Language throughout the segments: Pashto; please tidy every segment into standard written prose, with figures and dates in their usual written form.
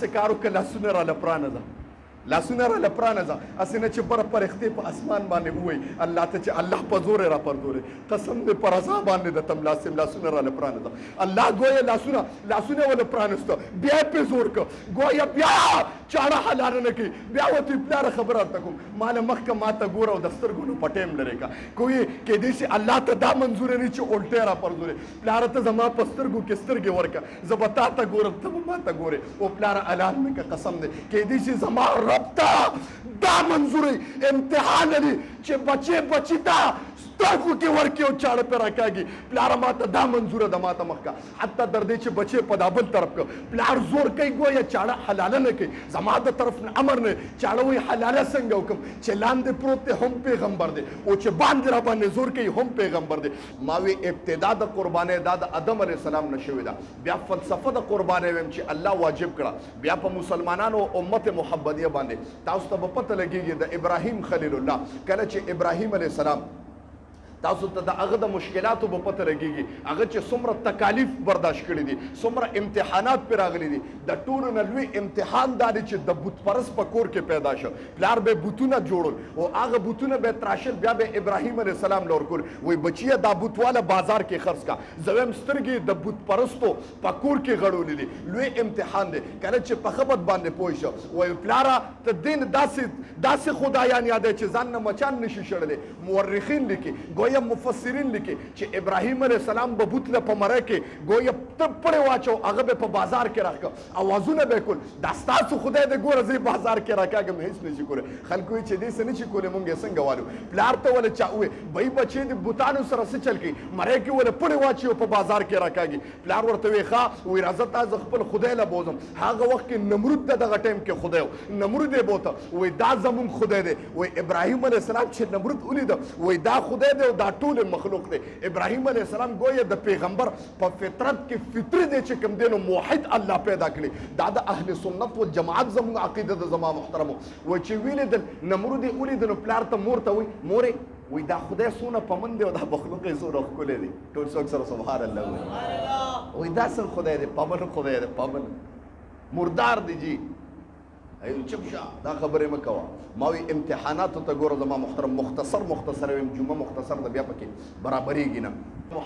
داسې کار وکړه لاسونه راله پرانه ده لاسونه راله پرانه ده هسې نه چې بره پرښتې په اسمان باندې ووایي الله ته چې الله په زور یې راپردولې قسم دې په رضا باندې د تم لاسونه راله پرانه ده الله ګویا لاسونه ونه پرانسته بیا یې پې زور کړه ګویا بیا چاړه حلاله نه کوي بیا ورته پلاره خبره درته کوم ما نه مخکې ما ته ګوره او د سترګو نه په ټایم لرې که کوي کیدای شي الله ته دا منظوره نه چې الټی راپرځولې پلاره ته زما په سترګو کې سترګې ورکړه زه به تا ته ګورم ته به ما ته ګورې او پلاره حلال مې که قسم دی کیدای شي زما رب ته دا منظوري امتحان دی چې بچی ته سترګو کې ورکړي او چاړه پې راکاږي پلاره ما ته دا منظوره ده ما ته مخکې حتی در دې چې بچې په دا بل طرف که پلار زور کوي ګویا چاړه حلاله نه کوي زما د طرف نه امر نه چاړه وایي حلاله څنګه وکړم چې لاندې پروت دی هم پیغمبر دی او چې باندې را باندې زور کوي هم پیغمبر دی ما وی ابتدا د قربانۍ دا د آدم علیه السلام نه شوې ده بیا فلسفه د قربانۍ ویم چې الله واجب کړه بیا په مسلمانانو امت محمدیه باندې تاسو ته به پته لګېږي د ابراهیم خلیل الله کله چې ابراهیم علیه السلام تاسو ته د هغه د مشکلاتو به پته لګېږي هغه چې څومره تکالیف برداشت کړي دي څومره امتحانات پرې راغلي دي د ټولو نه لوی امتحان دا دی چې د بت پرست په کور کې پیدا شو پلار به بتونه جوړل او هغه بتونه به تراشل بیا به ابراهیم علیه السلام له ورکول وایي بچیه دا بتواله بازار کې خرڅ کا زه وایم سترګې د بت پرستو په کور کې غړولې دي لوی امتحان دی کله چې په خبت باندې پوه شو وایي پلاره ته دین داسې خدایان یادوي چې ځان نه مچان نشي شړلی مورخین لیکي گویا مفسرین لیکي چې ابراهیم علیه السلام به بوت له په مره کې گویا ته پړې واچو هغه به په بازار کې راکړه اوازونه به یې کول دا ستاسو خدای دی ګوره زه بازار کې راکاږم هېڅ نشي کولی خلکو یې چې دې څه نشي کولی مونږ یې څنګه والو پلار ته ولې چا ووایي بهی بچې د بوتانو سره څه چل کوي مری کې ولې پړې واچي او په بازار کې راکاږي پلار ورته وایي ښه وایي راځه تا زه خپل خدای له بوځم هغه وخت کې نمرود ته دغه ټایم کې خدای و نمرود یې بوته وایي دا زمونږ خدای دی وایي ابراهیم علیه السلام چې نمرود ولیده وایي دا خدای دی او دا ټول مخلوق دی ابراهیم علیه السلام گویا د پیغمبر په فطرت کې فطري دی چې کوم دی نو موحد الله پیدا کړي دا د اهل سنت والجماعت زموږ عقیده ده زما محترمو وایي چې ویلیدل نمرود یې ولیدل نو پلار ته مور ته وایي مورې وایي دا خدای څونه پمن دی او دا مخلوق یې څونه ښکلی دی ټول څوک سره سبحان الله وایي دا څنګه خدای دی پمن خدای دی پمن مردار دی جی چپ شه دا خبرې مه کوه ما وی امتحاناتو ته ګوره زما محترم مختصر ویم جمعه مختصر ده بیا پکې برابرېږي نه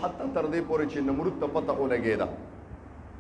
حتی تر دې پورې چې نمرود ته پته ولګېده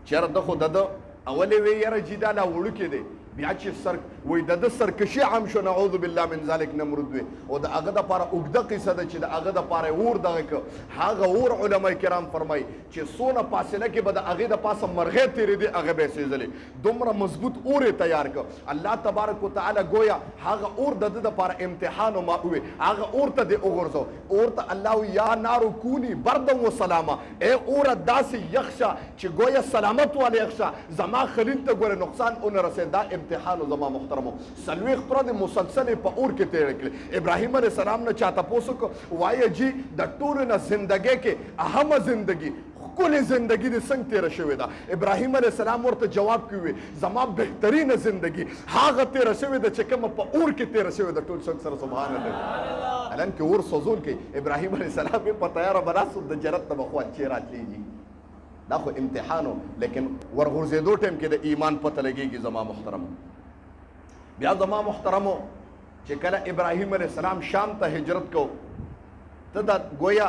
چېره ده خو د ده اولې وی یاره جي دا لا وړوکې دی بیا چې وایي د ده سرکشي عام شو نعوذ بالله من ذلک نمرود وی او د هغه دپاره اوږده قصه ده چې د هغه دپاره اور دغه که هغه اور علما کرام فرمایي چې څونه فاصله کې به د هغې د پاسه مرغۍ تېرېدې هغه به یې سېزلې دومره مضبوط اور یې تیار کړ الله تبارک وتعالی گویا هغه اور د ده دپاره امتحان و مأوی هغه اور ته دې وغورځو اور ته الله وی یا نارو کوني بردا و سلاما ای اوره داسې یخ شه چې گویا سلامت والی یخ شه زما خلیل ته ګوره نقصان ونه رسېد دا امتحان زما محترمو سلويخ تر مسلسل په اور کې تیر کړ ابراهیم علیه السلام نه چاته پوسو کو وایي جی د ټولو نه زندګۍ کې اهمه زندګي ښکلې زندګي دې څنګه تېره شوې ده ابراهیم علیه السلام ورته جواب کوي زما بهترینه زندګي هغه تېره شوې ده چې کومه په اور کې تېره شوې ده ټول څوک سره سبحان الله الان کې اور سوزول کوي ابراهیم علیه السلام یې په تیاره بناستو د جنت نه به خوانچې راتلېږي دا خو امتحانو لیکن ورغورځېدو ټایم کې د ایمان پته لګېږي زما محترمو بیا زما محترمو چې کله ابراهیم علیه السلام شام ته هجرت کو ته د گویا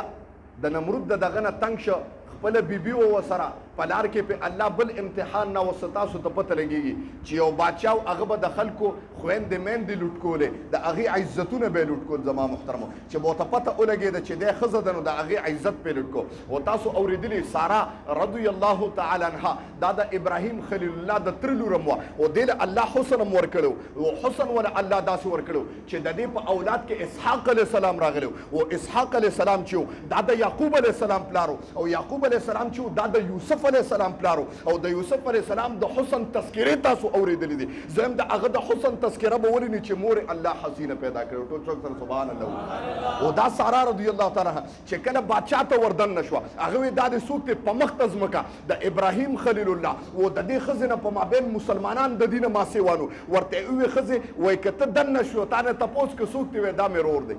د نمرود د دغه نه تنګ شه خپله بیبي و ورسره په لار کې په الله بل امتحان نه وسه تاسو ته پته لګېږي چې یو بادشاه و هغه به د خلکو خویندې میندې لوټ کولې د هغې عزتونه به یې لوټ کول زما محترمو چې به ورته پته ولګېده چې دی ښځه ده نو د هغې عزت پې لوټ کو او تاسو اورېدلي سارا رضی الله تعالی عنها دا د ابراهیم خلیل الله د تره لورم وه او دې له الله حسن هم ورکړی او حسن ول الله داسې ورکړی چې د دې په اولاد کې اسحاق علیه السلام راغلی او اسحاق علیه السلام چې و دا د یعقوب علیه السلام پلار او یعقوب علیه السلام چې و دا د یوسف علیه السلام پلارو او د یوسف علیه السلام د حسن تذکرې تاسو اورېدلې دي زه هم د هغه د حسن تذکره به ولینې چې مور الله حسینه پیدا کړې ټول څوک سره سبحان الله او دا سارا رضی الله تعالی عنها چې کله بادشاه ته وردن نه شوه هغه وایي دا دې څوک دی په مخ ته ځمکه د ابراهیم خلیل الله او د دې ښځې نه په مابین مسلمانان د دې نه ما سیوانو ورته یې وویل ښځې وایي که ته دننه شو تا نه تپوس که څوک دی وایي دا مې رور دی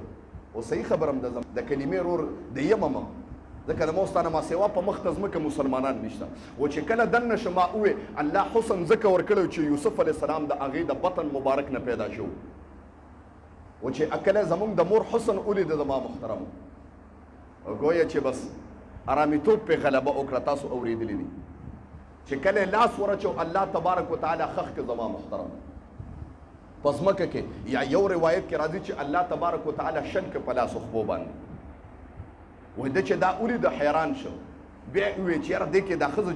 او صحیح خبره هم د کلمې رور د یمه ځکه د موستانه ما سیوا په مخ ته ځمکه مسلمانان نشته. و چې کله دننه شم ما ووې الله حسن ځکه ورکړی چې یوسف علیه السلام د هغې د بطن مبارک نه پیدا شو. و چې اکله زمونږ د مور حسن ولیده زما محترمو، گویا چې بس ارامېتوب پې غلبه وکړه. تاسو اورېدلي دي چې کله لاس ورچو الله تبارک وتعالی خخ کې زما محترم په ځمکه کې، یا یو روایت کې راځي چې الله تبارک وتعالی شل کې په لاس خپو باندې وایي ده چې دا ولید حیران شو. بیا وی چې یاره دې کې دا ښځه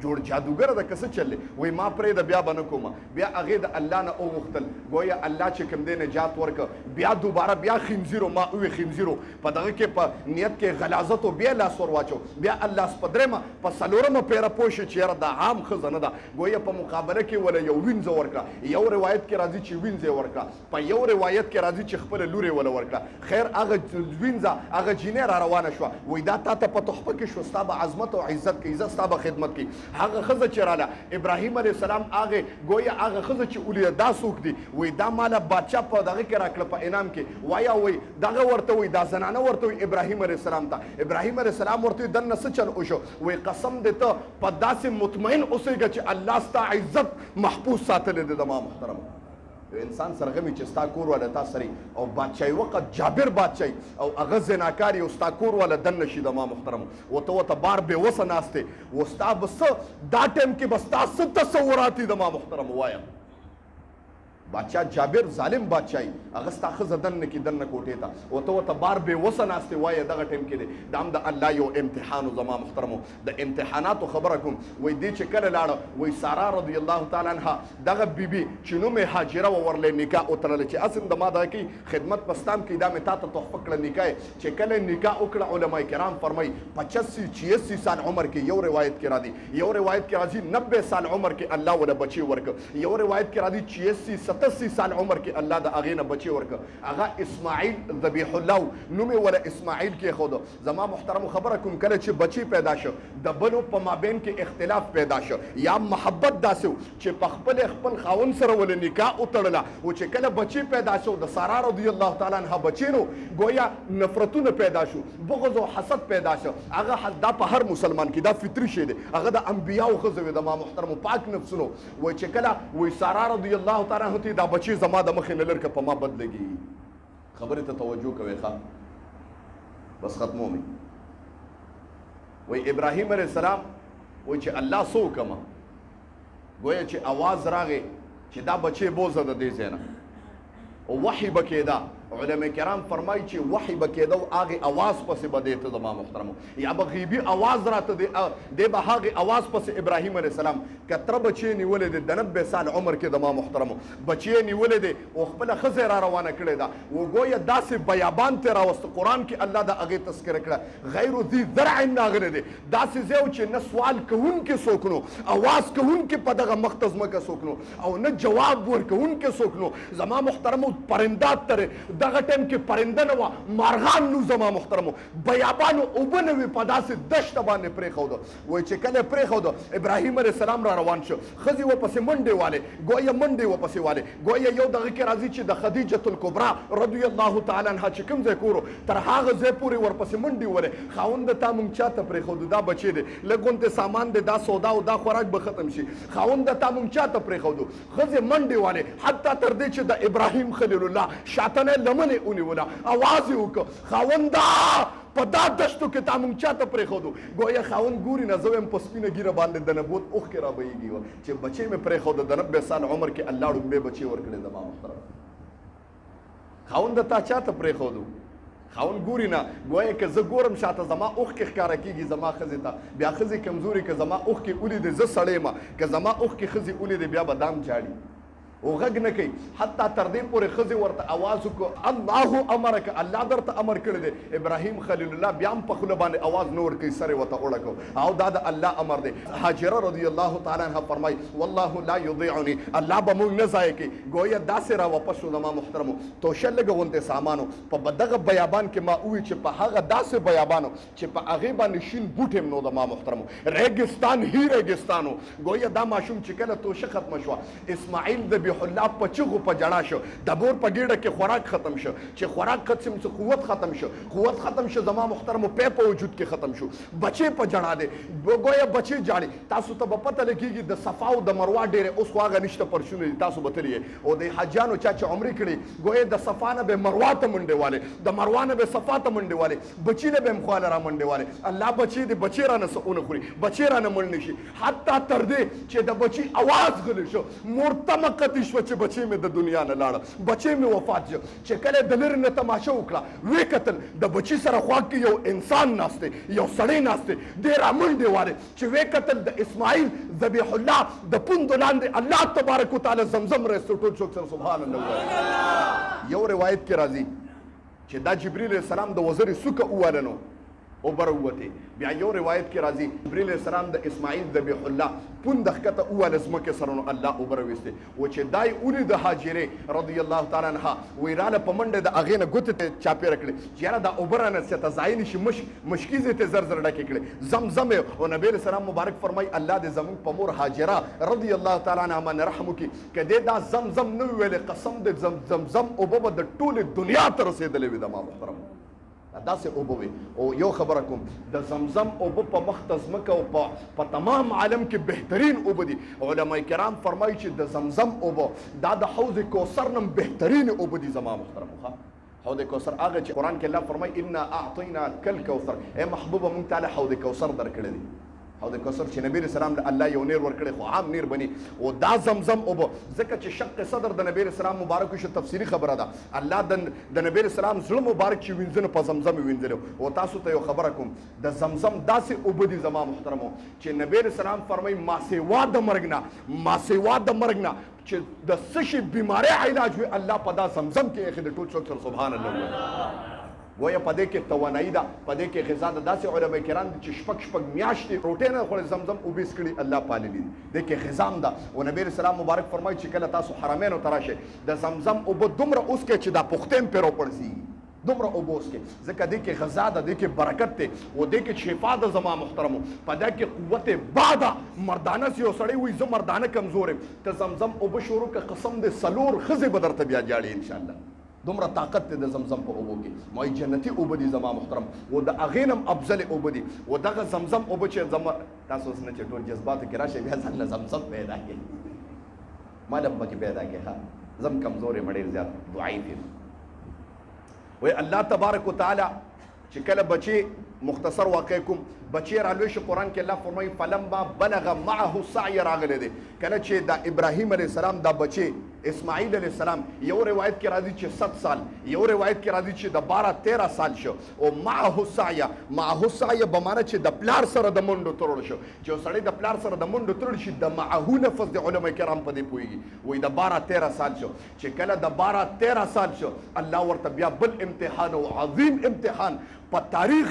جوړ جادوګره ده که څه چلې، وایي ما پرېږده بیا به نه کومه. بیا هغې د الله نه وغوښتل، گویا الله چې کوم دی نجات ورکړه. بیا دوباره بیا خنزیرو، ما ووی خنزیرو په دغه کې په نیت کې غلاظت و بیا لاس ور واچو. بیا الله په درېمه په څلورمه پیره پوه شو چې یاره دا عام ښځه نه ده، گویا په مقابله کې وله یو وینځه ورکړه. یو روایت کې راځي چې وینځه یې ورکړه، په یو روایت کې راځي چې خپله لور یې وله ورکړه. خیر هغه وینځه هغه جینۍ را روانه شوه، وایي دا تا ته په تحفه کې شو، ستا به عظمت او عزت کوي، زه ستا به خدمت کوي. هغه ښځه چې راله ابراهیم علیه السلام هغې گویا هغه ښځه چې ولیده دا څوک دي، وایي دا ماله بادشاه په دغه کې راکړه په انعام کې. وایه وایي دغه ورته وایي دا زنانه ورته وایي ابراهیم علیه السلام ته. ابراهیم علیه السلام ورته وایي دننه څه چل وشو؟ وایي قسم دې ته په داسې مطمئن اوسېږه چې الله ستا عزت محفوظ ساتلی دی. زما محترم انسان سرغمی چې ستا کور والا تا سري او بادشاهي وقت جابر بادشاهي او هغه زناکار یې او ستا کور والا دننه شي. زما محترم ورته بار بې وسه ناست دی، و ستا به څه دا ټایم کې به ستا څه تصورات دي؟ زما محترم ووایه بادشاہ جابر ظالم بادشاهي هغه ستا ښځه دننه کې دننه کوټې ته ورته بار بې وسه ناست دی. وایه دغه ټایم کې دی دا هم د الله یو امتحان و. زما محترمو د امتحاناتو خبره کوم. وایي دې چې کله لاړه، وایي سارا رضی الله تعالی عنها دغه بیبي چې نوم یې هاجره وه ورله نکاح وتړله چې اصل د ما دغه کوي خدمت په ستام کې دا مې تا ته تحفه کړه نکاح چې کله نکاح وکړه علما کرام فرمایي 85-86 سال عمر کې یو روایت کې راځي، یو روایت کې راځي 90 سال عمر کې الله وله بچي ورکړه، یو روایت کې راځي 86-87 سال عمر کې الله د هغې نه بچي ورکړه. هغه اسماعیل ذبیح الله نوم یې وله اسماعیل کېښوده. زما محترمو خبره کوم کله چې بچي پیدا شو د بلو په مابین کې اختلاف پیدا شو یا محبت داسې و چې په خپل خاوند سره ولې نکاح وتړله، و چې کله بچي پیدا شو د سارا رضی الله تعالی عنها بچي نو گویا نفرتونه پیدا شو، بغض او حسد پیدا شو. هغه دا په هر مسلمان کې دا فطري شی دی، هغه د انبیاو ښځه وې. د ما محترمو پاک نفسونو وایي چې کله وایي سارا رضی الله تعالی عنها ته دا بچي زما د مخې نه لر که په ما بد لګي. خبرې ته توجه کوئ ښه بس ختمومې. وایي ابراهیم علیه السلام وایي چې الله څه وکړمه، گویا چې اواز راغی چې دا بچی بوزه د دې ځای نه او وحی به کېده. علما کرام فرمایي چې وحی به کېده او هغې اواز پسې به دی ته زما محترمو یا به غیبي اواز راته دی به هغې اواز پسې ابراهیم علیه السلام کتره بچی نیولی دی د 90 سال عمر کې زما محترمو بچی نیولی دی او خپله ښځه را روانه کړې ده. و ګویا داسې بیابان ترې راوسته قرآن کې الله د هغې تذکره کړه غیر ذي زرع راغلی دی. داسې ځای و چې نه سوال کوونکي څوک نو، اواز کوونکي په دغه مخ ته ځمکه څوک نو، او نه جواب ورکوونکي څوک نو. زما محترمو پرندات ترې دغه ټایم کې پرنده نه وه، مارغان نو. زما محترمو بیابانو اوبه نه وې، په داسې دشته باندې پرېښوده. وایي چې کله یې پرېښوده ابراهیم علیه السلام را روان شو، ښځې ورپسې منډې والې، گویا منډې ورپسې والې. گویا یو دغه کې راځي چې د خدیجة الکبرا رضی الله تعالی عنها چې کوم ځای کورو تر هغه ځای پورې ورپسې منډې ولې. خاونده تا مونږ چا ته پرېښودو؟ دا بچی دی لږ غونتې سامان دی، دا سودا او دا خوراک به ختم شي. خاونده تا مونږ چا ته پرېښودو؟ ښځې منډې والې حتی تر دې چې د ابراهیم خلیل الله شاتنه لمنې ونیوله، اواز یې وکړه خاونده په دا دشتو کې تا مونږ چا ته پرېښودو؟ گویا خاوند ګوري نه زه وایم په سپینه ږیره باندې د نبوت اوښکې را بهیږي وه چې بچی مې پرېښوده د 90 سال عمر کې الله ړومبی بچی ورکړی. زما محترم خاونده تا چا ته پرېښودو؟ خاوند ګوري نه، گویا که زه ګورم شاته زما اوښکې ښکاره کېږي زما ښځې ته، بیا ښځې کمزوري که زما اوښکې ولیدې زه سړی یم، که زما اوښکې ښځې ولیدې بیا به دام جاړي او غږ نه کوي. حتی تر دې پورې ښځې ورته اواز وکړو الله امرک، الله درته امر کړی دی. ابراهیم خلیل الله بیا هم په خوله باندې اواز نه ورکوي، سر یې ورته اوړه کړو او دا د الله امر دی. هاجره رضی الله تعالی عنها فرمایي والله لا یضیعنی، الله به موږ نه ضایع کوي. گویا داسې را واپس شو زما محترمو توشه لږه غونتې سامانو په دغه بیابان کې ما ووي چې په هغه داسې بیابانو چې په هغې باندې شین بوټ هم نو زما محترمو ریګستان هی ریګستانو. گویا دا ماشوم چې کله توشه ختمه شوه اسماعیل د ذبیح الله په چغو په جړا شو د بور په ګیډه کې خوراک ختم شو چې خوراک ختم شو قوت ختم شو قوت ختم شو زما محترمو په وجود کې ختم شو بچي په جړا دي ګویا بچي جاړي تاسو ته په پته لګيږي د صفا او د مروه ډېر اوس خواغه نشته پرشونه تاسو بتلې او د حجانو چې عمرې کړي ګویا د صفا نه به مروه ته منډه والے د مروه نه به صفا ته منډه والے بچی نه به مخاله را منډه والے الله بچی دې بچی را نه سونه خوري بچی را نه مړ نشي حتی تر دې چې د بچی आवाज غلی شو مرتمقت شو چې بچی مې د دنیا نه لاړ بچی مې وفات شو چې کله د لر نه تماشه وکړه وې قتل د بچی سره خوا کې یو انسان ناشته یو سړی ناشته ډېر منډه والے چې وې قتل د اسماعیل ذبیح الله د پوند لاندې الله تبارک وتعالى زمزم رسول ټول څوک سره سبحان الله یو روایت کې راځي چې دا جبرئیل السلام د وزر سوکه اوالنو او بروته بیا یو روایت کې راځي جبرئیل السلام د اسماعیل ذبیح الله پوند خطه اول اسمکه سره الله او برويسته و چې دای اولي د هاجره رضی الله تعالی عنها ویراله پمنډه د اغینه ګوت چاپی رکړي چې دا اوبرانه ست زاین شي مشکیزه ته زر زر ډکه کړي زمزم او نبی السلام مبارک فرمای الله دې زمون په مور هاجره رضی الله تعالی عنها من رحمو کی کده دا زمزم نو ویل قسم دې زمزم او په د ټوله دنیا ته رسیدلې وي د ما محترم داسې اوبه وي او یو خبره کوم د زمزم اوبه په مختزمکه او په تمام عالم کې بهترین اوبه دي علما کرام فرمایي چې د زمزم اوبه دا د حوض کوثر نم بهترین اوبه دي زما محترم حوض کوثر هغه چې قرآن کې الله فرمایي انا اعطینا کل کوثر ای محبوبه مونږ تعالی حوض کوثر درکړی دی حوض کوثر چې نبی رسول الله الله یو نیر ورکړي خو عام نیر بني او دا زمزم او ځکه چې شق صدر د نبی رسول الله مبارک شو تفسیری خبره ده الله د نبی رسول الله زړه مبارک چې وینځنه په زمزم وینځلو او تاسو ته یو خبره کوم د زمزم داسې اوبدي زما محترمو چې نبی رسول الله فرمایي ما سیوا د مرګ نه چې د سشي بیماری علاج وي الله په دا زمزم کې اخی د ټول څوک سبحان الله ویا پدې کې توانایي ده پدې کې غذا ده داسې علما کرام چې شپږ میاشتې روټۍ نه خوري زمزم اوبیس کړي الله پالي دي دې کې غذام ده او نبی رسول الله مبارک فرمایي چې کله تاسو حرمینو ته راشئ د زمزم اوبه دومره اوس کې چې دا پختیم پرې راوپړسي دومره اوبه اوس کې ځکه دې کې غذا ده دې کې برکت دی او دې کې شفا ده زما محترمو په دې کې قوت باده مردانه یو سړی وي زه مردانه کمزور یم ته زمزم اوبه شروع که قسم دې سلور ښځې به درته بیا جاړي انشاءالله دومره طاقت د زمزم په اوبو کې مای جنتی اوبه دي زما محترم او د اغینم افضل اوبه دي او دغه زمزم اوبه چې تاسو سره چې ټول جذبات کې راشي بیا ځان زمزم پیدا کړي مالم پکې پیدا کړي ها زم کمزورې مړې زیات ضعیف یم وای الله تبارک وتعالى چې کله بچي مختصر واقع کوم بچی رالوی شو قرآن کې الله فرمایي فلما بلغ معه السعي راغلی دی کله چې د ابراهیم علیه السلام دا بچی اسماعیل علیه السلام یو روایت کې راځي چې 7 سال یو روایت کې راځي چې د 12-13 سال شو او معه السعي بمانه چې د پلار سره د منډو تړل شو چې سړی د پلار سره د منډو تړل شي د معه نفس د علما کرام په دې پويږي وای د 12-13 سال شو چې کله د 12-13 سال شو الله ورته بیا بل امتحان او عظیم امتحان په تاریخ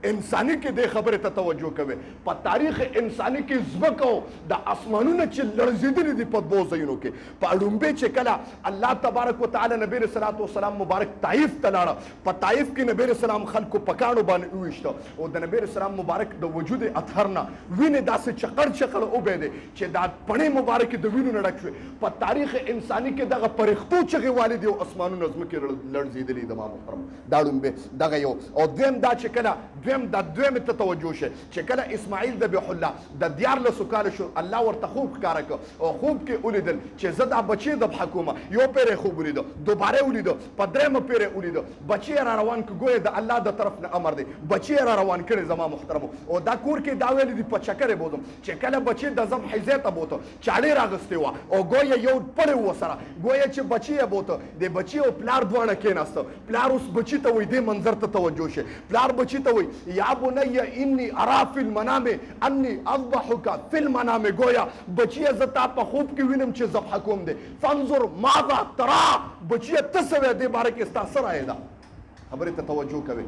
انساني کې د خبره ته توجه کوي په تاریخ انساني کې زبکو د اسمانونو چې لړزیدلي دي په دوه ځایونو کې په اړومبه چې کله الله تبارک وتعالى نبی رسول الله والسلام مبارک طائف ته لاړه په طائف کې نبی رسول الله خلکو پکانو باندې وښته او د نبی رسول الله مبارک د وجود اطهرنا وینې داسې چقړ او به دي چې دا پڼې مبارک د وینو نه ډک شوي په تاریخ انساني کې دغه پرختو چغې والدي او اسمانونو زمکه لړزیدلي د ما محترم دا اړومبه دغه یو او دویم دا چې کله دویم ته توجه شي چې کله اسماعیل ذبیح الله د 14 کال شو الله ورته خوب ښکاره کړ او خوب کې ولیدل چې زه دا بچی د حکومه یو پیره خوب ولیدو دوباره ولیدو په درېمه پیره ولیدو بچی را روان ک ګویا د الله د طرف نه امر دی بچی را روان کړي زما محترمو او دا کور کې دا ویل دي په چکرې بوزم چې کله بچی د زم حیزه ته بوته چاړې راغستې و او ګویا یو پړې و سره ګویا چې بچی یې بوته د بچی او پلار دوانه کېناسته پلار اوس بچی ته وې د منظر ته توجه شي پلار بچی ته وې یا بني اني ارى في المنام اني اذبحك في المنام ګویا بچی زتا په خوب کې وینم چې ذبح کوم دی فانظر ماذا ترى بچی ته سوي د باره کې استاثر آیدا خبره ته توجه کوي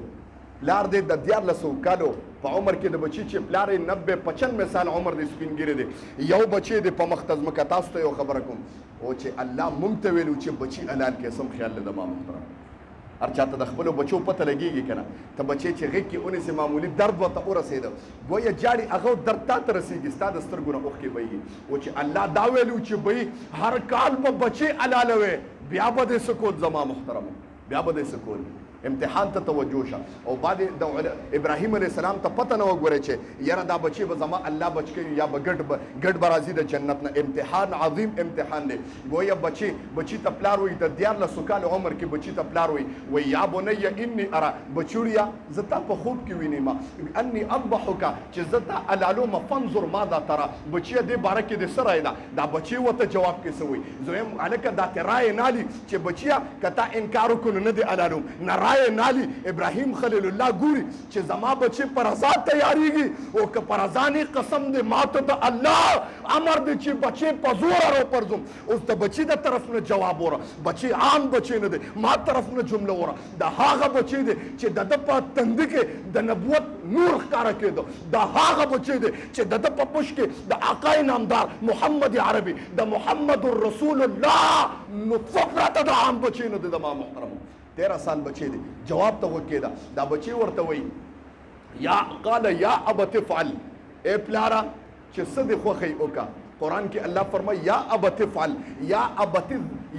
پلار دې د 14 کالو په عمر کې د بچی چې پلار 90-95 سال عمر دې سپینګری دی یو بچی دې په مختز مکه تاسو ته یو خبره کوم او چې الله مونږ ته ویلو چې بچی حلال کې سم خیال له ما محترم هر چاته د خپلو بچو پته لګېږي که نه ته بچې چې غېږ کې ونیسې معمولي درد ورته ورسېده ګویا جاړي هغه درد تا ته رسېږي ستا د سترګو نه اوښکې بهیږي و چې الله دا ویلو چې بهي هر کال به بچې حلالوې بیا به دې څه کول زما محترمو بیا به دې څه کول امتحان ته توجه شه او بعد د ابراهیم علیه السلام ته پته نه وګورئ چې یاره دا بچی به زما الله بچ کوي یا به ګډ به راځي د جنت نه امتحان عظیم امتحان دی گویا بچی ته پلار وایي د 14 کالو عمر کې بچی ته پلار وایي یا بنیه انی ارا بچوړیا زه تا په خوب کې وینم انی اذبحک چې زه تا حلالوم فانظر ماذا ترى بچیه دې باره کې د څه رایه ده دا بچی ورته جواب کې څه وایي زه وایم هلکه دا تې رایې نالي چې بچیه که تا انکار وکړو نه دې حلالوم نه رایې نالي ابراهیم خلیل الله ګوري چې زما بچی پر رضا تیاریږي او که پر رضا نه قسم دې ماته د الله امر دې چې بچی په زور را پرځم اوس د بچی د طرف نه جواب وره بچی عام بچی نه دی ما طرف نه جمله وره د هغه بچی دی چې د په تند کې د نبوت نور ښکارا کېدو د هغه بچی دی چې د په پښ کې د آقای نامدار محمد عربي د محمد رسول الله نطفه پراته د عام بچی نه دی د ما محترم 13 سال بچی دی جواب ته وکېده دا بچی ورته وایي یا قال یا ابت افعل اے پلارا چې څه دې خوښوي وکړه قرآن کې الله فرمایي یا ابت افعل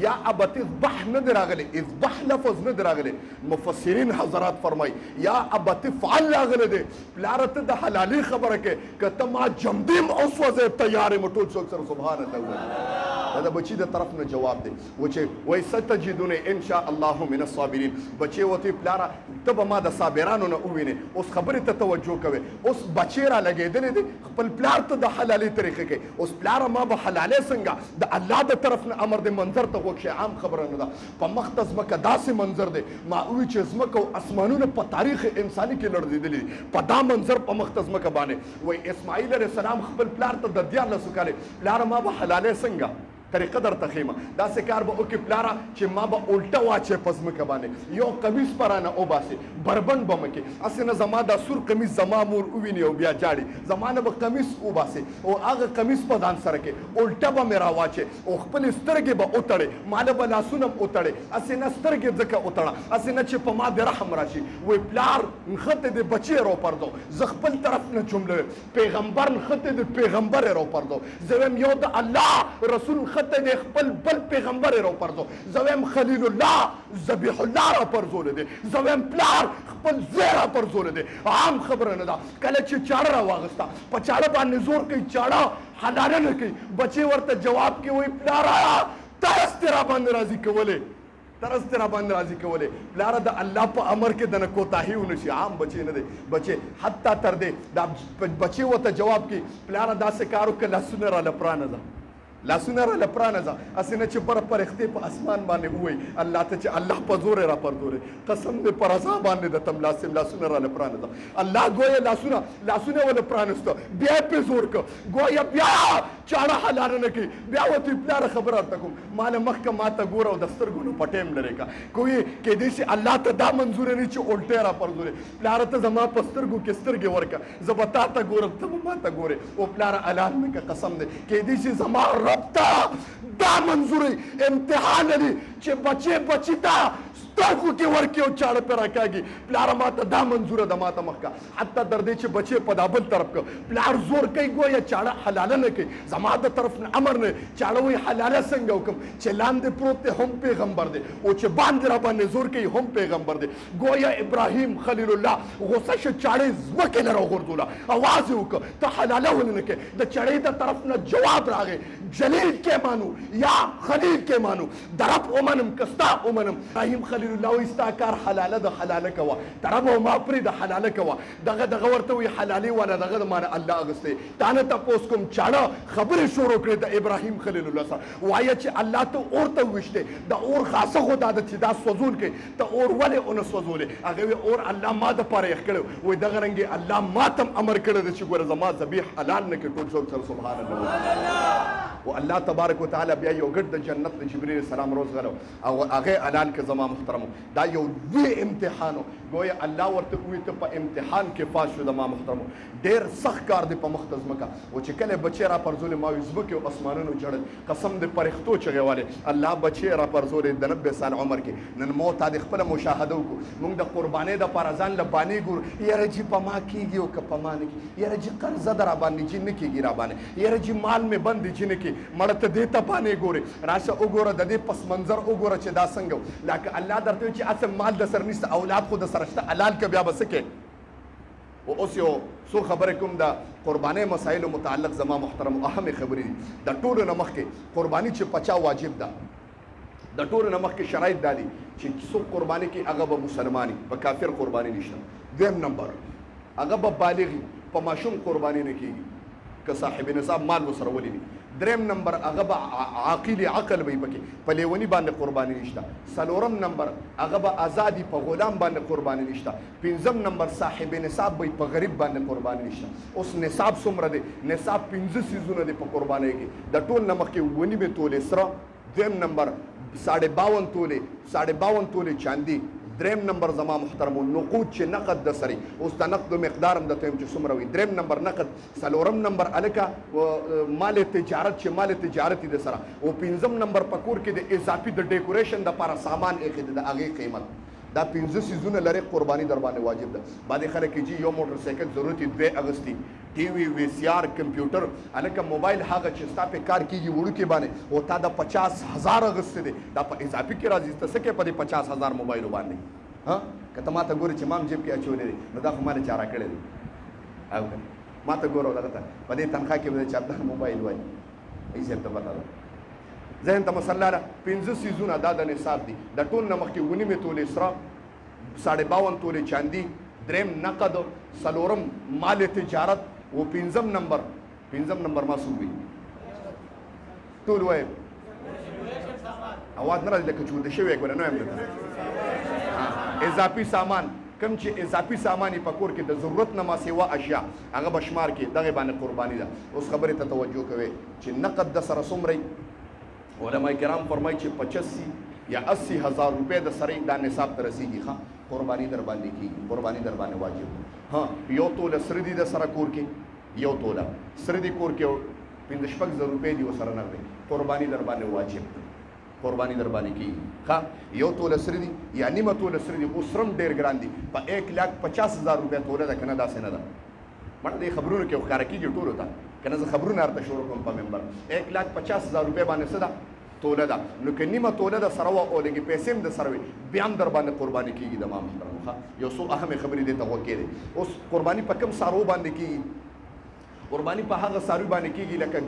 یا ابت اذبح نه دی راغلی اذبح لفظ نه دی راغلی مفسرین حضرات فرمایي یا ابت افعل راغلی دی پلاره ته د حلالي خبره کې که ته ما جمدیم اوسوځې تیار یم ټول څوک سره سبحان الله دا د بچی د طرف نه جواب دی و چې وایي ستجدون ان شاء الله من الصابرین بچی وته پلاره ته به ما د صابرانو نه ووینې اوس خبرې ته توجه کوي اوس بچی را لګېدلی دی خپل پلار ته د حلالي طریقې کوي اوس پلاره ما به حلالې څنګه د الله د طرف نه امر دی منظر ته غوږ شي عام خبره نه ده په مخ ته ځمکه داسې منظر دی ما ووي چې ځمکه او اسمانونه په تاریخ انساني کې لړزېدلي دي په دا منظر په مخ ته ځمکه باندې وایي اسماعیل علیه السلام خپل پلار ته د 14 کالې پلاره ما به حلالې څنګه طریقه درته ښیم داسې کار به وکړي پلاره چې ما به الټه واچې په ځمکه باندې یو قمیص په رانه وباسې بربند به مه کې هسې نه زما دا سور قمیص زما مور وویني او بیا جاړي زما نه به قمیص وباسې او هغه قمیص په ځان سره کې الټه به مې راواچې او خپلې سترګې به وتړې ما نه به لاسونه هم وتړې هسې نه سترګې ځکه وتړه هسې نه چې په ما د رحم راشي وایي پلار نښتې د بچی راوپرځو زه خپل طرف نه جمله پیغمبر نښتې د پیغمبر راوپرځو زه وایم یو د الله رسول خطه دی خپل بل پیغمبر را پرځو زویم خلیل الله ذبیح الله را پرځول دي زویم پلار خپل زوی را پرځول دي عام خبره نه ده کله چې چاړه را واغسته په چاړه باندې زور کوي چاړه حلاله نه کوي بچی ورته جواب کوي وایي پلار ترس تیرا باندې راضي کولې ترس تیرا باندې راضي کولې پلاره د الله په امر کې د نه کوتاهي ونه شي عام بچی نه دی بچی حتی تر دې دا بچی ورته جواب کوي پلاره داسې کار وکړه لاسونه را لپرانه ده لاسونه را لپرانه ځه هسې نه چې بره پرښتې په اسمان باندې ووایي الله ته چې الله په زور را پردورې قسم دې په رضا باندې د تم لاسونه را لپرانه ځه الله گویا لاسونه ونه پرانسته بیا یې پرې زور که گویا بیا چاړه حلاله نه کوي بیا ورته پلاره خبره ورته کوم ما نه مخکې ما ته ګوره او د سترګو نه په ټایم لرې که کوي کیدای شي الله ته دا منظوره نه چې الټی را پردورې پلاره ته زما په سترګو کې سترګې ورکه زه به تا ته ګورم ته به ما ته ګورې او پلاره حلال مې که قسم دی کیدای شي زما رب ته دا منظوري امتحان دی چې بچی ته سترګو کې ورکې او چاړه پې راکاږي پلاره ما ته دا منظوره ده ما ته مخکه حتی تر دې چې بچی په دا بل طرف که پلار زور کوي ګویا چاړه حلاله نه کوي زما د طرف نه امر نه چاړه وایي حلاله څنګه وکړم چې لاندې پروت دی هم پیغمبر دی او چې باندې را باندې زور کوي هم پیغمبر دی گویا ابراهیم خلیل الله غصه شو چاړې ځمکې نه راغورځوله اواز یې وکړه ته حلاله ولې نه کوې د چړې د طرف نه جواب راغی جلیل کې مانو یا خلیل کې مانو درب ومنم کستا ومنم ابراهیم خلیل الله وایي ستا کار حلاله ده حلاله کوه درب او ما پرېږده حلاله کوه دغه ورته وایي حلالي والا دغه د مانه الله اخیستی تا نه تپوس کوم چاړه خبرې شروع کړې د ابراهیم خلیل الله سره وایه چې الله ته اور ته وویشتې د اور خاصه خو دا ده چې دا سوځول کوي ته اور ولې ونه سوځولې هغې وایي اور الله ما دپاره یخ کړی وایي دغه رنګې الله ما ته هم امر کړی دی چې ګوره زما ذبیح حلال نه کړي ټول څوک سره سبحان الله و الله تبارک وتعالی بیا یو ګډ د جنت د جبرئیل السلام روز غلو او هغه حلال که زما محترم محترمو دا یو لوی امتحانو گویا الله ورته وی ته په امتحان کې پاس شو زما محترمو ډېر سخت کار دی په مخ ته ځمکه او چې کله بچی را پرځولې ما وي ځمکې او اسمانونو جړل قسم د پرښتو چغې والې الله بچی را پرځولې د 90 سال عمر کې نن موت د خپله مشاهده وکړو موږ د قربانۍ دپاره ځان له بانې ګورو یاره جي په ما کېږي او که په ما نه کېږي یاره جي قرضه ده را باندې جي نه کېږي را باندې یاره جي مال مې بند دی جي نه کېږي مړه ته دې ته باندې ګورې راشه وګوره د دې پس منظر وګوره چې دا څنګه لکه الله درته وایي چې اصل مال د سر نشته اولاد خو د سره شته حلال که بیا به څه کې او اوس یو څو خبرې کوم د قربانۍ مسایلو متعلق زما محترم اهمې خبرې دي د ټولو نه مخکې قرباني چې په چا واجب ده د ټولو نه مخکې شرایط دا دي چې څوک قرباني کوي هغه به مسلمان وي په کافر قرباني نشته دویم نمبر هغه به بالغ وي په ماشوم قرباني نه کېږي که صاحب نصاب مال ورسره ولري دریم نمبر هغه به عاقل عقل وي پکې په لیوني باندې قرباني نشته څلورم نمبر هغه به ازادي په غلام باندې قرباني نشته پنځم نمبر صاحب نصاب وي په غریب باندې قرباني نشته اوس نصاب څومره دی نصاب 15 سیزونه دی په قربانۍ کې د ټول نه مخکې ونی به تولې سره دویم نمبر 52 تولې چاندي دریم نمبر زما محترم نقود چې نقد د سری اوس د نقد مقدار هم د تیم چې څومره وي دریم نمبر نقد څلورم نمبر الکه مال تجارت چې مال تجارت د سره او پنځم نمبر پکور کې د اضافي د ډیکوریشن د لپاره سامان اخیده د هغې قیمت دا 15 سیزونه لري قرباني در باندې واجب ده باندې خلک چې یو موټر سایکل ضرورت دی اغستی ټي وي وی سي آر کمپیوټر الکه موبایل هغه چې ستا په کار کیږي وړو کې باندې او تا د 50,000 اغسته دي دا په اضافي کې راځي ته سکه په 50,000 موبایل باندې ها کته ما ته ګوري چې مام جیب کې اچولې نو دا خو مال چاره کړې دي او ما ته ګورو دا ته په دې تنخواه کې به چاته موبایل وای ایسه ته پتا ده ذهن ته مسله 15 سیزونه دا د نصاب دي د ټول نه مخکې ونی مې تولې سره 52 تولې چاندي دریم نقد څلورم مال تجارت او پنځم نمبر ما سوي ټول وای اواز نه راځي لکه چود شوی ګور نه هم اضافي سامان کم چې اضافي سامان په کور کې د ضرورت نه ما سیوا اشیاء هغه بشمار کې دغه باندې قرباني ده اوس خبره ته توجه کوئ چې نقد د سره څومره علماء کرام فرمایي چې 85 یا 80,000 روپے د سره دا نصاب ته رسیږي ښه قرباني در باندې کیږي قرباني در باندې واجب ها یو توله سره دي د سره کور کې یو توله سره دي کور کې 15,000 روپے دی وسره نه وي قرباني در باندې واجب قرباني در باندې کیږي ښه یو توله سره دي یا نیمه توله سره دي اوسرم ډیر ګران دي په 1,50,000 روپے توله ده کنه داسې نه ده مړه دې خبرونو کې ښکارا کیږي ټولو ته کنه زه خبرونه ارته شروع کوم په منبر 1,50,000 روپے باندې څه ده توله ده نو که نیمه توله ده سره او لګي پیسې هم د سره وي بیا هم در باندې قرباني کیږي د ما محترم یو څو اهمه خبرې دې ته وکړي اوس قرباني په کوم سارو باندې کیږي قرباني په هغه سارو باندې کیږي لکه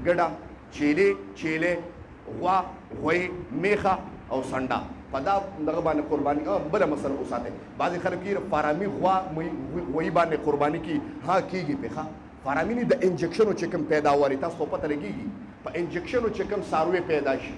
ګډه چیلې غوا غوی میخه او سنډا په دا دغه باندې قرباني بله مسله وساته بعضې خلک یې فارامي غوا غوی باندې قرباني کی ها کیږي پېښه فارامي نه د انجکشنو چې کوم پیداواري تاسو ته پته لګېږي په انجکشنو چې کوم څاروی پیدا شي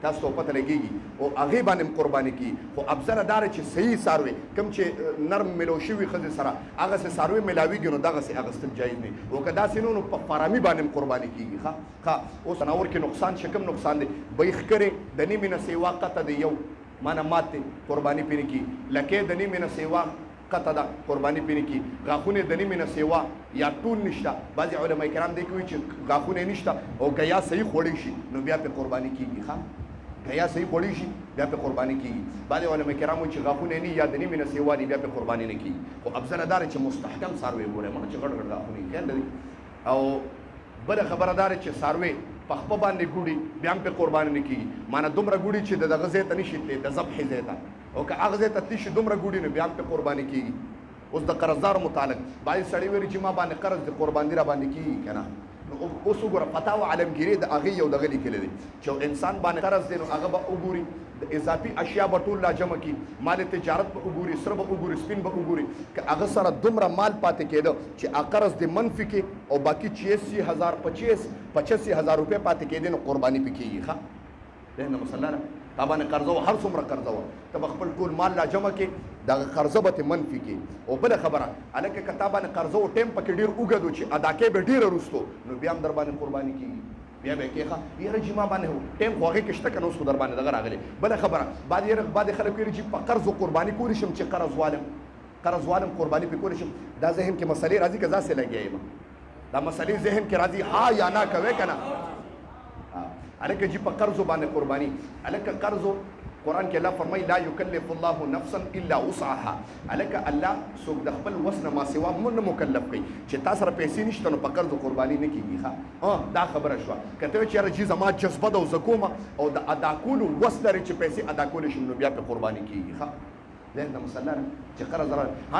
تاسو ته پته لګېږي او هغې باندې قرباني کي خو افضله دا چې صحیح څاروی کوم چې نرم ملو شوي ښځې سره هغسې څاروی ملاویږي نو دغسې اخیستل جایز نه او که داسې نو په فارامي باندې قرباني کېږي ښه اوس تناور کې نقصان چې کوم نقصان دی بیخ کرې د نیمې نه سیوا قطه دی یو مانه مات دی قرباني پرې کي لکې د نیمې نه سیوا قطه ده قرباني پرې کي غاښونه د نیمې نه سیوا یا ټول نشته بعضې علما کرام دی کوي چې غاښونه نشته او ګیا صحیح خوړی شي نو بیا پې قرباني کېږي ښه ګیا صحیح خوړی شي بیا پې قرباني کېږي بعضې علما کرام وایي چې غاښونه نه یا د نیمې نه سیوا دي بیا پې قرباني نه کېږي خو افضله دا چې مستحکم څاروی ګورئ مړه چې غټ غټ غاښونه خیال لري او بله خبره دا چې څاروی په خپه باندې ګوډي بیا هم پې قرباني نه کېږي مانه دومره ګوډي چې د دغه ځای ته نه شي تللی د ذبحې ځای ته او که هغه ځای ته تللی شي دومره ګوډي نو بیا هم پې قرباني کېږي اوس د قرضدارو متعلق بعضې سړی ویلي چې ما باندې قرض د قرباني را باندې کېږي که نه نو اوس وګوره فتاوه عالمګیرې د هغې یو دغه لیکلی دی چې انسان باندې قرض دی نو هغه به وګوري د اضافي اشیا به ټول لا جمع کړي مال تجارت به وګوري سره به وګوري سپین به وګوري که هغه سره دومره مال پاتې کېده چې قرض د منفي کې او باقي 85,000 روپۍ پاتې کېدې نو قرباني پې کېږي ښه دی نه مسله ده تا باندې قرضه وه هر څومره قرضه وه ته به خپل ټول مال لا جمع کړې دغه قرضه به تې منفي کړي او بله خبره هلکه که تا باندې قرضه و ټایم پکې ډېر اوږد و چې ادا کې به ډېره وروستو نو بیا هم در باندې قرباني کېږي بیا به کېخه یاره چې ما باندې ټیم خو هغې کې شته که نه اوس خو در باندې دغه راغلی بله خبره بعد خلک ویلي چې په قرض و قرباني کولی شم چې قرض والم قرباني پې کولی شم دا ذهن کې مسلې راځي که ځاسې لګیا یم دا مسلې ذهن کې راځي ها یا نه کوې که نه هلکه چې په قرضو باندې قرباني هلکه قرضو قرآن کې الله فرمایي لا یکلف الله نفسا الا وسعها هلکه الله څوک د خپل وس نه ما سوا نه مکلف کوي چې تا سره پیسې نشته نو په قرض قرباني نه کېږي ښه دا خبره شوه که ته وایې چې یاره چې زما جذبه ده او زه کومه او د ادا کولو وس لري چې پیسې ادا کولی شم نو بیا پې قرباني کېږي ښه ذهن ته مسله ده چې قرض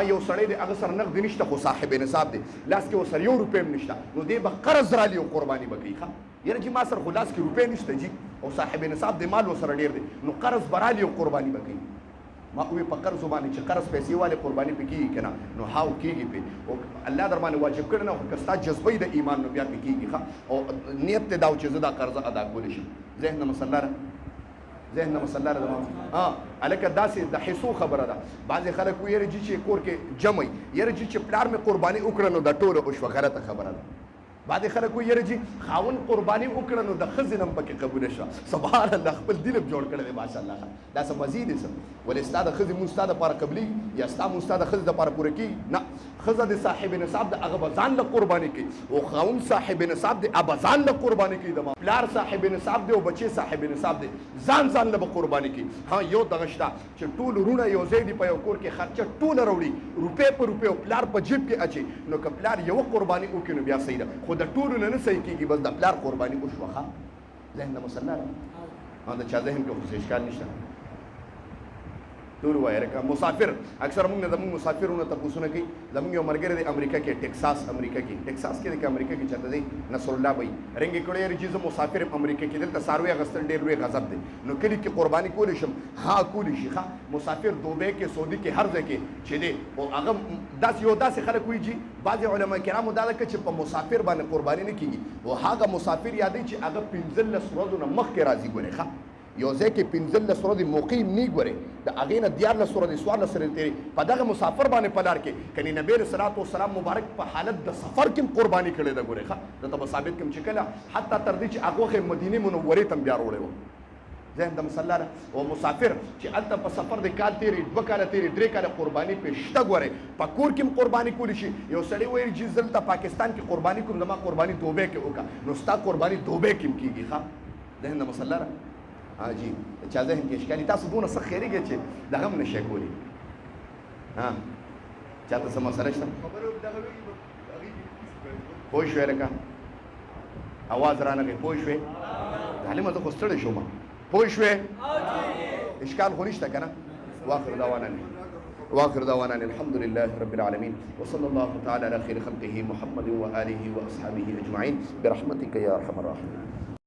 یو سړی دی هغه سره نقد نشته خو صاحب نصاب دی لاس کې ورسره 1 روپۍ هم نشته نو دی به قرض رالی او قرباني به کوي ښه یاره چې ما سره خو لاس کې روپۍ نشته جي او صاحب نصاب دی مال ورسره ډېر دی نو قرض به رالی او قرباني به کوي ما وی په قرض باندې چې قرض پیسې والے قرباني پې کېږي که نه نو هاو کېږي پې او الله در باندې واجب کړی نه که ستا جذبه د ایمان نو بیا پې کېږي ښه او نیت دې دا و چې زه دا قرضه ادا کولی شم ذهن مسله ده ذهن مسله ده هلکه داسې د حصو خبره ده بعضې خلک وایي یاره جي چې کور کې جمع وي یاره جي چې پلار مې قرباني وکړه نو دا ټوله وشوه غلطه خبره ده بعضې خلک وایي یاره جي خاوند قرباني وکړه نو د ښځې نه هم پکې قبوله شوه سبحان الله خپل دین هم جوړ کړی دی ماشاءالله دا څه مزید څه ولې ستا د ښځې مونځ ستا دپاره قبلېږي یا ستا مونځ ستا د ښځې دپاره پوره کېږي نه ښځه د صاحب نصاب د هغه به ځان له قرباني کوي او خاوند صاحب نصاب دی هغه به ځان له قرباني کوي د پلار صاحب نصاب دی او بچې صاحب نصاب دی ځان له به قرباني کوي یو دغه شته چې ټول وروڼه یو ځای دي په یو کور کې خرچه ټوله راوړي روپۍ په روپۍ او پلار په جیب کې اچي نو که پلار یوه قرباني وکړي نو بیا صحیح ده خو د ټولو نه صحیح کېږي بس د پلار قرباني وشوه ښه ذهن د مسله ده د چا ذهن کې خو اشکال نشته ټول وایي لکه مسافر اکثر موږ نه زموږ مسافرونه تپوسونه کوي زموږ یو ملګری دی امریکا کې ټیکساس کې دی که امریکا کې چېرته دی نصر الله وایي رنګ یې کړی چې زه مسافر یم امریکا کې دلته څاروي اخیستل ډېر لوی غضب دی نو کلي کې قرباني کولی شم کولی شي ښه مسافر دوبۍ کې سعودي کې هر ځای کې چې دی او هغه داسې خلک وایي چې بعضې علما کرامو دا ده که چې په مسافر باندې قرباني نه کېږي او هغه مسافر یادوي چې هغه 15 ورځو نه مخکې راځي ګورې ښه یو ځای کې 15 ورځې مقیم نه ګورې د هغې نه 14 ورځې 14 ورځې تېرې په دغه مسافر باندې په لار کې کني نبي علیه صلات وسلام مبارک په حالت د سفر کې هم قرباني کړې ده ګورې ښه دلته به ثابت کړم چې کله حتی تر دې چې هغه وخت مدینې منورې ته هم بیا وروړی و ذهن د مسله ده او مسافر چې هلته په سفر د کال تېرې 2 کاله تېرې 3 کاله قرباني پې شته ګورې په کور کې هم قرباني کولی شي یو سړی ویل چې زه دلته پاکستان کې قرباني کوم زما قرباني دوبۍ کې وکړه نو ستا قرباني دوبۍ کې هم کېږي ښه ذهن د مسله ده جی چا ذهن کې اشکالي تاسو دونه سخت خیریږئ چې دغه هم نشئ کولی چاته څه مسله شته پوه شوې لکه اواز رانغی پوه شوې حلیمه زه خو ستړی شوم پوه شوې اشکال خو نشته که نه واخر دعوانا الحمد لله رب العالمين وصلى الله تعالى على خير خلقه محمد وآله وأصحابه أجمعين برحمتك يا أرحم الراحمين